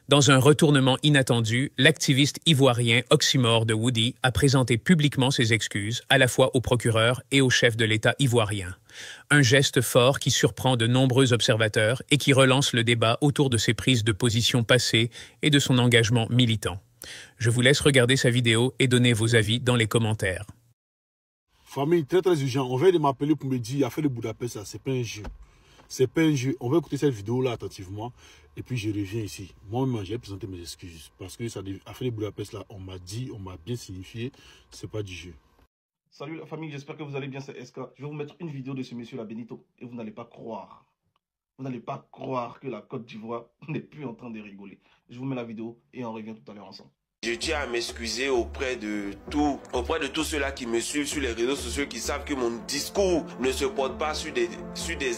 Dans un retournement inattendu, l'activiste ivoirien Oxymore de Woody a présenté publiquement ses excuses, à la fois au procureur et au chef de l'État ivoirien. Un geste fort qui surprend de nombreux observateurs et qui relance le débat autour de ses prises de position passées et de son engagement militant. Je vous laisse regarder sa vidéo et donner vos avis dans les commentaires. Famille, très urgent. On vient de m'appeler pour me dire, Affaire de Budapest, c'est pas un jeu. C'est pas un jeu. On va écouter cette vidéo-là attentivement. Et puis je reviens ici. Moi-même, j'ai présenté mes excuses. Parce que ça, Affaire de Budapest, là, on m'a dit, on m'a bien signifié, c'est pas du jeu. Salut la famille, j'espère que vous allez bien, c'est SK. Je vais vous mettre une vidéo de ce monsieur là, Benito. Et vous n'allez pas croire. Vous n'allez pas croire que la Côte d'Ivoire n'est plus en train de rigoler. Je vous mets la vidéo et on revient tout à l'heure ensemble. Je tiens à m'excuser auprès de tous ceux-là qui me suivent sur les réseaux sociaux, qui savent que mon discours ne se porte pas sur des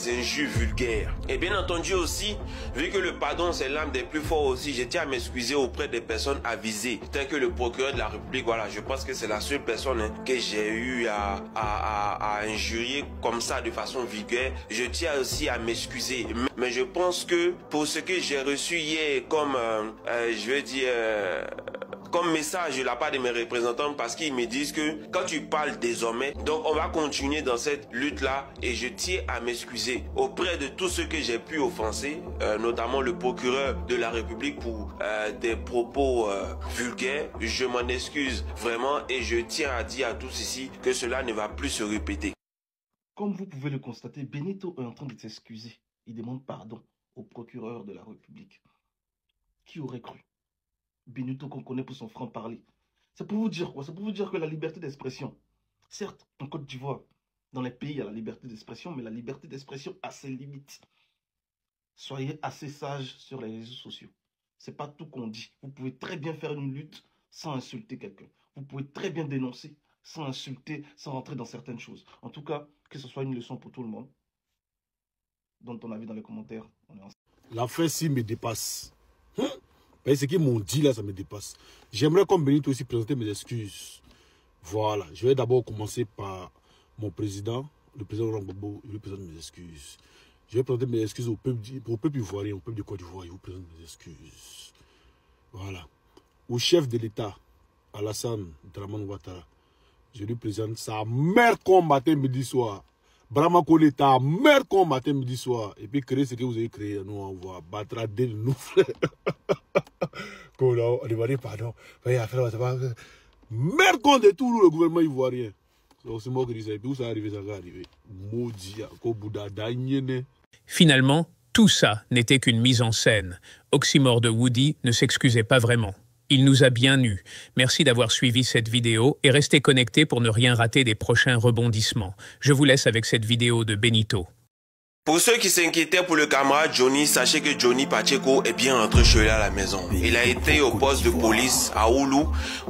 injures vulgaires. Et bien entendu aussi, vu que le pardon c'est l'âme des plus forts aussi, je tiens à m'excuser auprès des personnes avisées, telles que le procureur de la République. Voilà, je pense que c'est la seule personne que j'ai eu à injurier comme ça de façon vulgaire. Je tiens aussi à m'excuser. Mais je pense que pour ce que j'ai reçu hier comme, comme message de la part de mes représentants, parce qu'ils me disent que quand tu parles désormais, donc on va continuer dans cette lutte-là, et je tiens à m'excuser auprès de tous ceux que j'ai pu offenser, notamment le procureur de la République pour des propos vulgaires. Je m'en excuse vraiment et je tiens à dire à tous ici que cela ne va plus se répéter. Comme vous pouvez le constater, Benito est en train de s'excuser. Il demande pardon au procureur de la République. Qui aurait cru? Benito qu'on connaît pour son franc-parler. C'est pour vous dire quoi? C'est pour vous dire que la liberté d'expression, certes, en Côte d'Ivoire, dans les pays, il y a la liberté d'expression, mais la liberté d'expression a ses limites. Soyez assez sages sur les réseaux sociaux. C'est pas tout qu'on dit. Vous pouvez très bien faire une lutte sans insulter quelqu'un. Vous pouvez très bien dénoncer sans insulter, sans rentrer dans certaines choses. En tout cas, que ce soit une leçon pour tout le monde. Donne ton avis dans les commentaires. L'affaire-ci me dépasse. Ce qu'ils m'ont dit là, ça me dépasse. J'aimerais comme Benito aussi présenter mes excuses. Voilà, je vais d'abord commencer par mon président, le président Laurent Gbagbo. Je lui présente mes excuses. Je vais présenter mes excuses au peuple ivoirien, au peuple de Côte d'Ivoire. Je vous présente mes excuses. Voilà. Au chef de l'État, Alassane Dramane Ouattara, je lui présente sa mère qu'on matin, midi, soir. Brahma Kone, ta mère qu'on matin, midi, soir. Et puis créer ce que vous avez créé. Nous, on va battre de nous, frère. On demandait pardon. Merde qu'on de tout le gouvernement ivoirien. C'est moi qui dis ça. Et puis où ça arrive, ça va arriver. Maudit, Finalement, tout ça n'était qu'une mise en scène. Oxymore de Woody ne s'excusait pas vraiment. Il nous a bien eus. Merci d'avoir suivi cette vidéo et restez connectés pour ne rien rater des prochains rebondissements. Je vous laisse avec cette vidéo de Benito. Pour ceux qui s'inquiétaient pour le camarade Johnny, sachez que Johnny Pacheco est bien rentré chez lui à la maison. Il a été au poste de police à Oulu,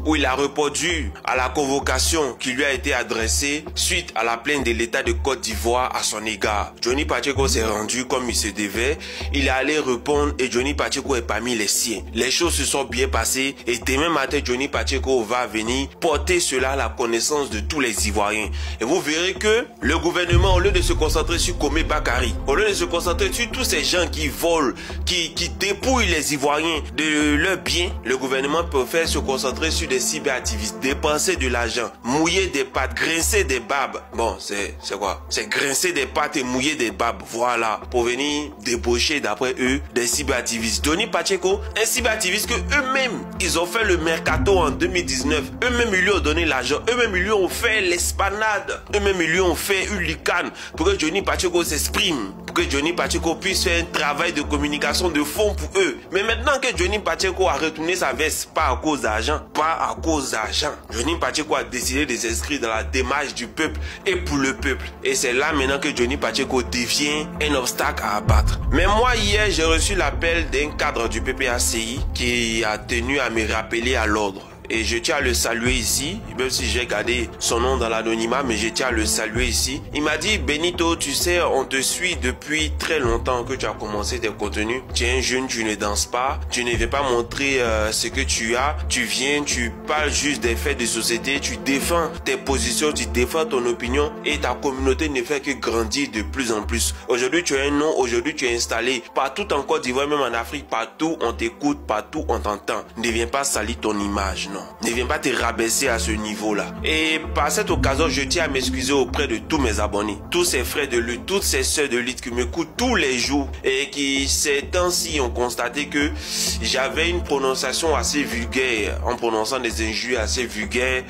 où il a répondu à la convocation qui lui a été adressée suite à la plainte de l'État de Côte d'Ivoire à son égard. Johnny Pacheco s'est rendu comme il se devait. Il est allé répondre et Johnny Pacheco est parmi les siens. Les choses se sont bien passées et demain matin, Johnny Pacheco va venir porter cela à la connaissance de tous les Ivoiriens. Et vous verrez que le gouvernement, au lieu de se concentrer sur Komé Bakary, au lieu de se concentrer sur tous ces gens qui volent, qui dépouillent les Ivoiriens de leurs biens, le gouvernement préfère se concentrer sur des cyberactivistes, dépenser de l'argent, mouiller des pattes, grincer des babes. Bon, c'est quoi? C'est grincer des pattes et mouiller des babes, voilà, pour venir débaucher d'après eux des cyberactivistes. Johnny Pacheco, un cyberactiviste que eux-mêmes, ils ont fait le mercato en 2019, eux-mêmes ils lui ont donné l'argent, eux-mêmes ils lui ont fait l'esplanade, eux-mêmes ils lui ont fait une licane pour que Johnny Pacheco s'exprime, pour que Johnny Pacheco puisse faire un travail de communication de fond pour eux. Mais maintenant que Johnny Pacheco a retourné sa veste, pas à cause d'argent, pas à cause d'argent, Johnny Pacheco a décidé de s'inscrire dans la démarche du peuple et pour le peuple. Et c'est là maintenant que Johnny Pacheco devient un obstacle à abattre. Mais moi hier, j'ai reçu l'appel d'un cadre du PPACI qui a tenu à me rappeler à l'ordre. et je tiens à le saluer ici, même si j'ai gardé son nom dans l'anonymat, mais je tiens à le saluer ici. Il m'a dit, Benito, tu sais, on te suit depuis très longtemps que tu as commencé tes contenus. Tu es un jeune, tu ne danses pas, tu ne viens pas montrer ce que tu as. Tu viens, tu parles juste des faits de société, tu défends tes positions, tu défends ton opinion et ta communauté ne fait que grandir de plus en plus. Aujourd'hui, tu as un nom, aujourd'hui, tu es installé partout en Côte d'Ivoire, même en Afrique, partout on t'écoute, partout on t'entend. Ne viens pas salir ton image, non. Ne viens pas te rabaisser à ce niveau-là. Et par cette occasion, je tiens à m'excuser auprès de tous mes abonnés, tous ces frères de lutte, toutes ces sœurs de lutte qui m'écoutent tous les jours et qui ces temps-ci ont constaté que j'avais une prononciation assez vulgaire, en prononçant des injures assez vulgaires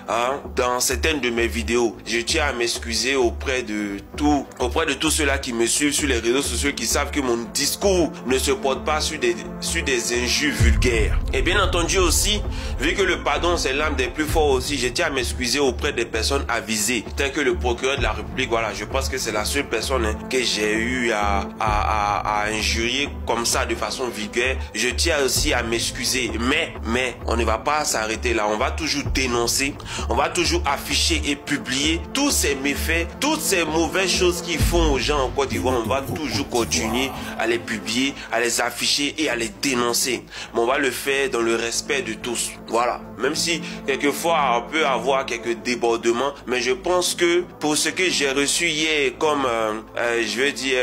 dans certaines de mes vidéos. Je tiens à m'excuser auprès de tous ceux-là qui me suivent sur les réseaux sociaux, qui savent que mon discours ne se porte pas sur des injures vulgaires. Et bien entendu aussi, vu que le pardon c'est l'âme des plus forts aussi, je tiens à m'excuser auprès des personnes avisées, telles que le procureur de la République. Voilà, je pense que c'est la seule personne que j'ai eu à injurier comme ça de façon vulgaire. Je tiens aussi à m'excuser, mais on ne va pas s'arrêter là. On va toujours dénoncer, on va toujours afficher et publier tous ces méfaits, toutes ces mauvaises choses qu'ils font aux gens en Côte d'Ivoire. On va toujours continuer à les publier, à les afficher et à les dénoncer. Mais on va le faire dans le respect de tous. Voilà. Même si quelquefois on peut avoir quelques débordements, mais je pense que pour ce que j'ai reçu hier comme, je veux dire,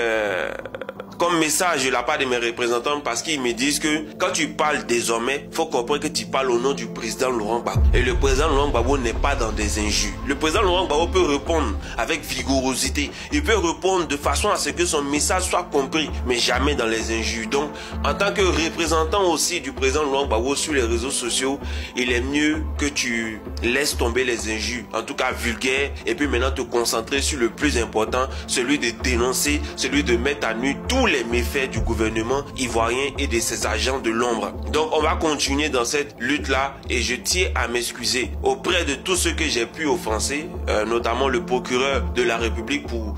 comme message de la part de mes représentants, parce qu'ils me disent que quand tu parles désormais, faut comprendre que tu parles au nom du président Laurent Gbagbo. Et le président Laurent Gbagbo n'est pas dans des injures. Le président Laurent Gbagbo peut répondre avec vigorosité. Il peut répondre de façon à ce que son message soit compris, mais jamais dans les injures. Donc, en tant que représentant aussi du président Laurent Gbagbo sur les réseaux sociaux, il est mieux que tu laisses tomber les injures, en tout cas vulgaires, et puis maintenant te concentrer sur le plus important, celui de dénoncer, celui de mettre à nu tous les méfaits du gouvernement ivoirien et de ses agents de l'ombre. Donc on va continuer dans cette lutte-là et je tiens à m'excuser auprès de tous ceux que j'ai pu offenser, notamment le procureur de la République pour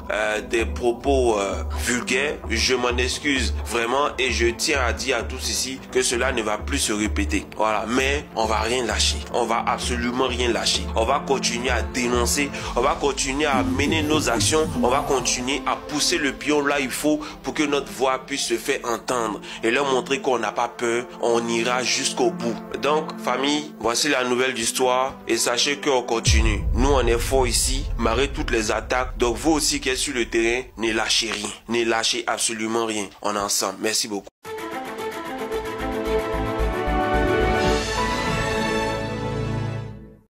des propos vulgaires. Je m'en excuse vraiment et je tiens à dire à tous ici que cela ne va plus se répéter. Voilà, mais on va rien lâcher. On va absolument rien lâcher. On va continuer à dénoncer, on va continuer à mener nos actions, on va continuer à pousser le pion là il faut pour que notre voix puisse se faire entendre et leur montrer qu'on n'a pas peur, on ira jusqu'au bout. Donc famille, voici la nouvelle d'histoire et sachez qu'on continue. Nous on est fort ici, malgré toutes les attaques. Donc vous aussi qui êtes sur le terrain, ne lâchez rien, ne lâchez absolument rien. On est ensemble. Merci beaucoup.